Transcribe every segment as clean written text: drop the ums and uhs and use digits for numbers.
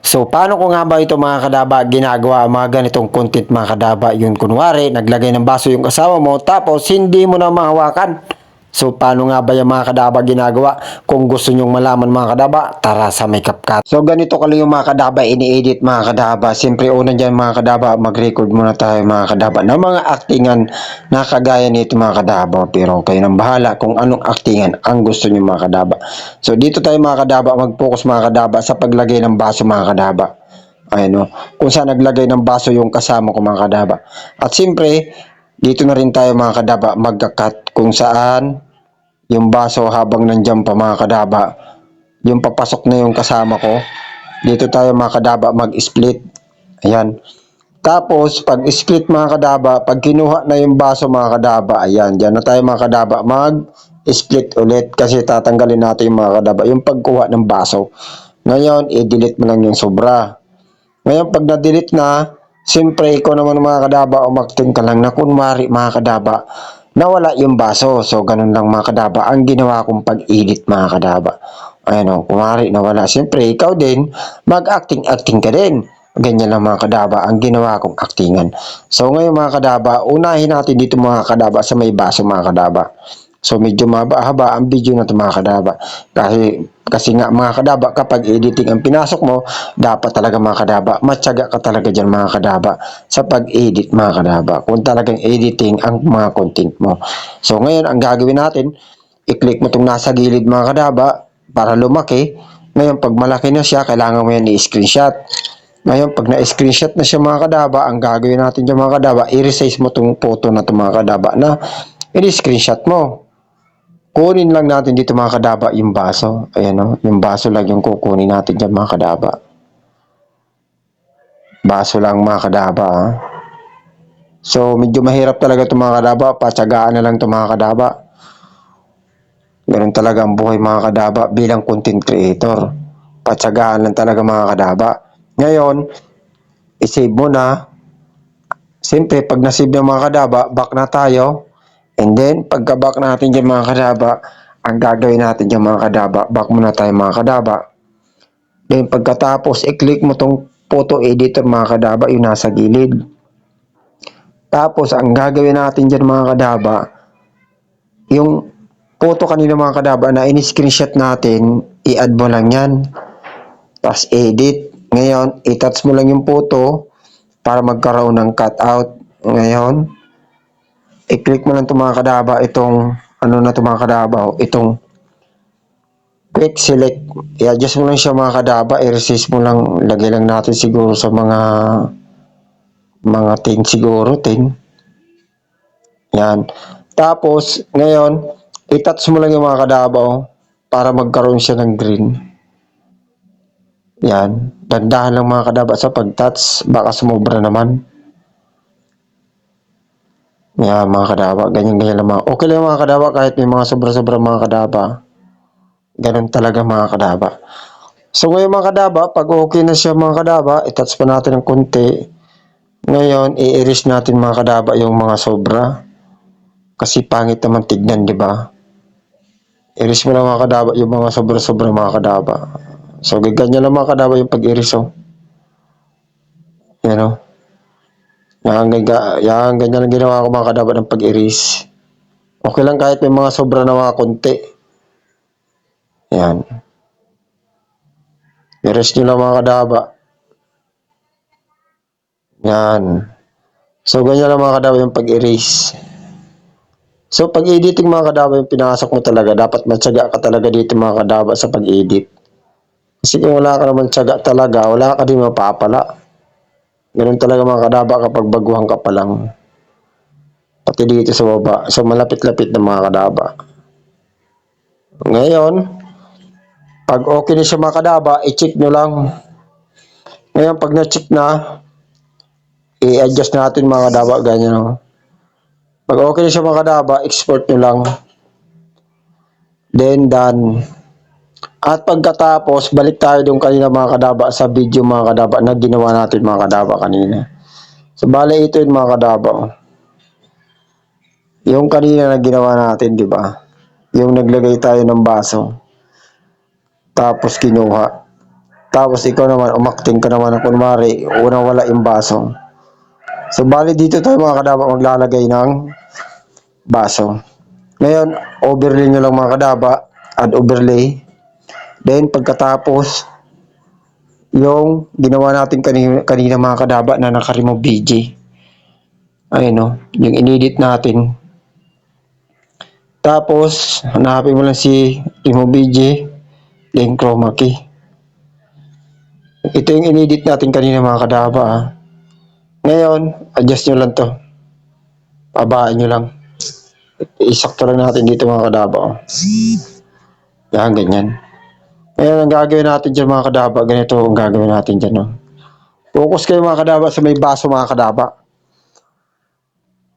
So, paano ko nga ba ito mga kadaba ginagawa ang mga ganitong content mga kadaba? Yun kunwari, naglagay ng baso yung kasama mo tapos hindi mo na mahawakan. So, paano nga ba yung mga kadaba ginagawa? Kung gusto nyong malaman mga kadaba, tara sa may CapCut. So, ganito ka lang yung mga kadaba ini-edit mga kadaba. Siyempre, una dyan mga kadaba, mag-record muna tayo mga kadaba ng mga actingan na kagaya nito mga kadaba. Pero kayo nang bahala kung anong actingan ang gusto nyo mga kadaba. So, dito tayo mga kadaba, mag-focus mga kadaba sa paglagay ng baso mga kadaba. Ayan o, kung saan naglagay ng baso yung kasama ko mga kadaba. At siyempre, dito na rin tayo mga kadaba magka-cut kung saan yung baso habang nandiyan pa mga kadaba, yung papasok na yung kasama ko. Dito tayo mga kadaba mag-split. Ayan. Tapos, pag split mga kadaba, pag kinuha na yung baso mga kadaba, ayan, dyan na tayo mga kadaba mag-split ulit kasi tatanggalin natin yung mga kadaba, yung pagkuha ng baso. Ngayon, i-delete mo lang yung sobra. Ngayon, pag na-delete na, siyempre, ikaw naman mga kadaba, umakting ka lang na kunwari mga kadaba, nawala yung baso. So, ganun lang mga kadaba, ang ginawa kong pag-edit mga kadaba. Ayan o, kunwari nawala. Siyempre, ikaw din, mag-acting-acting ka din. Ganyan lang mga kadaba, ang ginawa kong actingan. So, ngayon mga kadaba, unahin natin dito mga kadaba sa may baso mga kadaba. So, medyo mahaba ang video na ito mga kadaba. Kasi nga mga kadaba, kapag editing ang pinasok mo, dapat talaga mga kadaba, matyaga ka talaga dyan mga kadaba sa pag-edit mga kadaba. Kung talagang editing ang mga content mo. So, ngayon, ang gagawin natin, i-click mo itong nasa gilid mga kadaba para lumaki. Ngayon, pag malaki na siya, kailangan mo yan i-screenshot. Ngayon, pag na-screenshot na siya mga kadaba, ang gagawin natin dyan mga kadaba, i-resize mo itong photo na itong mga kadaba na i-screenshot mo. Kunin lang natin dito mga kadaba yung baso. Ayan o, yung baso lang yung kukunin natin dyan mga kadaba. Baso lang mga kadaba ha. So, medyo mahirap talaga itong mga kadaba. Patsagaan na lang itong mga kadaba. Ganun talaga ang buhay mga kadaba bilang content creator. Patsagaan lang talaga mga kadaba. Ngayon, i-save mo na. Siyempre, pag na-save ng mga kadaba, back na tayo. And then, pagka-back natin dyan mga kadaba, ang gagawin natin dyan mga kadaba, back muna tayo mga kadaba. Then, pagkatapos, i-click mo tong photo editor mga kadaba, yung nasa gilid. Tapos, ang gagawin natin dyan mga kadaba, yung photo kanina mga kadaba na in-screenshot natin, i-add mo lang yan. Tapos, edit. Ngayon, i-touch mo lang yung photo para magkaroon ng cutout. Ngayon, i-click mo lang itong mga kadaba, itong, ano na itong mga kadaba, itong quick select, i-adjust mo lang siya mga kadaba, i-resist mo lang, lagay lang natin siguro sa mga 10 siguro, 10. Yan. Tapos, ngayon, i-touch mo lang yung mga kadaba, para magkaroon siya ng green. Yan. Dandahan lang mga kadaba sa pag-touch, baka sumobra naman. Yan mga kadaba, ganyan-ganyan lang mga. Okay lang mga kadaba kahit may mga sobra-sobra mga kadaba. Ganun talaga mga kadaba. So ngayon mga kadaba, pag okay na siya mga kadaba, i-touch pa natin ng konti. Ngayon, i-erase natin mga kadaba yung mga sobra. Kasi pangit naman tignan, di ba? Erase mo lang mga kadaba yung mga sobra-sobra mga kadaba. So ganyan lang mga kadaba yung pag-erase oh. Yan oh. Yan, ganyan lang ginawa ko mga kadaba ng pag-erase. Okay lang kahit may mga sobra na mga konti. Yan. I-erase nyo lang mga kadaba. Yan. So, ganyan lang mga kadaba yung pag-erase. So, pag-editing mga kadaba yung pinasok mo talaga, dapat matyaga ka talaga dito mga kadaba sa pag-edit. Kasi kung wala ka naman tyaga talaga, wala ka din mapapala. Ganun talaga mga kadaba kapag baguhan ka pa lang. Pati dito sa baba. So, malapit-lapit na mga kadaba. Ngayon, pag okay na siya mga kadaba, i-check nyo lang. Ngayon, pag na-check na, i-adjust natin mga kadaba, ganyan o. Pag okay na siya mga kadaba, export nyo lang. Then, done. At pagkatapos, balik tayo doon kanina mga kadaba sa video mga kadaba na ginawa natin mga kadaba kanina. So, bale ito yung mga kadaba. Yung kanina na ginawa natin, di ba? Yung naglagay tayo ng baso. Tapos kinuha. Tapos ikaw naman, umakting ka naman na kunwari, unang wala yung baso. So, bali dito tayo mga kadaba maglalagay ng baso. Ngayon, overlay nyo lang mga kadaba, add overlay. Then, pagkatapos, yung ginawa natin kanina mga kadaba na naka-remove BG. Ayun no, yung inedit natin. Tapos, hanapin mo lang si remove BG, then chroma key. Ito yung inedit natin kanina mga kadaba. Ngayon, adjust nyo lang to. Pabaan nyo lang. Isakto lang natin dito mga kadaba. Yan, ganyan. Ngayon, ang gagawin natin dyan mga kadaba, ganito ang gagawin natin dyan. No? Focus kayo mga kadaba sa may baso mga kadaba.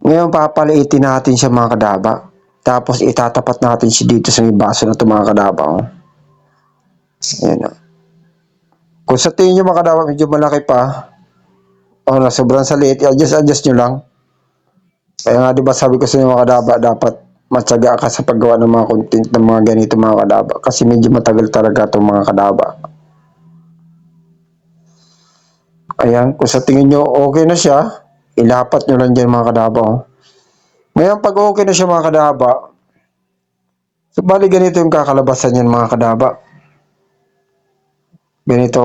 Ngayon, papaliitin natin siya mga kadaba. Tapos, itatapat natin siya dito sa may baso na ito mga kadaba. Oh. Ayan. Kung sa tingin nyo mga kadaba, medyo malaki pa. O na, sobrang saliit. Adjust nyo lang. Kaya nga diba sabi ko sa inyo mga kadaba, dapat matyaga ka sa paggawa ng mga content ng mga ganito mga kadaba. Kasi medyo matagal talaga itong mga kadaba. Ayan, kung sa tingin nyo okay na siya, ilapat nyo lang dyan mga kadaba. Oh. Ngayon pag okay na siya mga kadaba, so bali ganito yung kakalabasan yan mga kadaba. Ganito.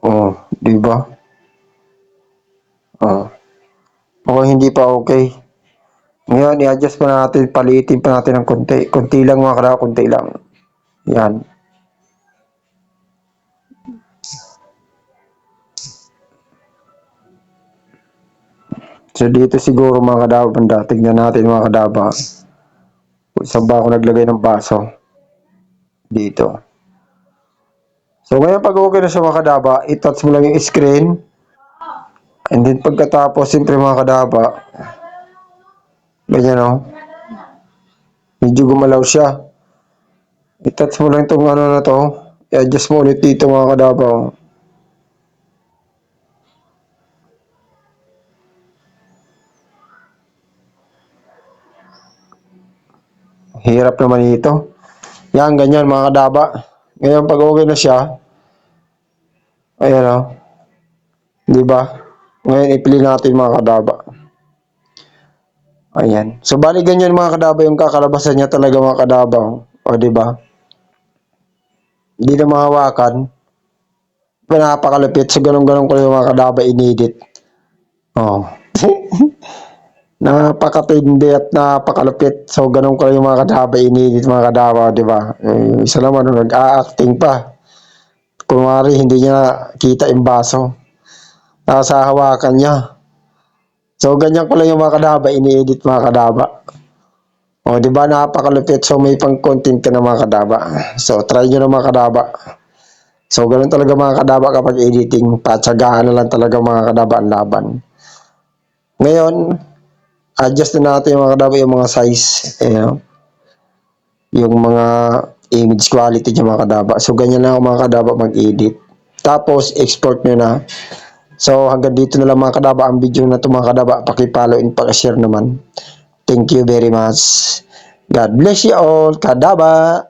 Oh, diba? Oh. Okay, hindi pa okay. Ngayon, i-adjust pa natin, paliitin pa natin ng konti. Konti lang mga kadaba, konti lang. Yan. So, dito siguro mga kadaba, banda, tignan natin mga kadaba. Saan ba ako naglagay ng baso? Dito. So, ngayon pag okay na siya mga kadaba, i-touch mo lang yung screen. And then, pagkatapos, siyempre mga kadaba, ganyan o. Medyo gumalaw siya. I-touch mo lang itong ano na to. I-adjust mo ulit dito mga kadaba o. Hirap naman ito. Yan, ganyan mga kadaba. Ngayon pag okay na siya, ayan o. Diba? Ngayon ipili natin mga kadaba. Ayan. So bali ganyan mga kadaba yung kakalabasan niya talaga mga kadaba. O diba? Hindi na mahawakan. Napakalupit. So ganun-ganun ko yung mga kadaba inedit. Oh. Napakatindi at napakalupit. So ganun ko yung mga kadaba inedit mga kadaba, diba? Isa naman nag-a-acting pa. Kunwari hindi niya kita yung baso. Nasa hawakan niya. So, ganyan ko lang yung mga kadaba, ini-edit mga kadaba. O, di ba napakalupit? So, may pang-content ka na mga kadaba. So, try nyo na mga kadaba. So, ganun talaga mga kadaba kapag editing. Patsagaan na lang talaga mga kadaba ang laban. Ngayon, adjust na natin yung mga kadaba, yung mga size. Yung mga image quality ng mga kadaba. So, ganyan lang mga kadaba mag-edit. Tapos, export nyo na. So, hanggang dito na lang mga kadaba ang video na ito mga kadaba. Paki-follow and paki-share naman. Thank you very much. God bless you all, kadaba.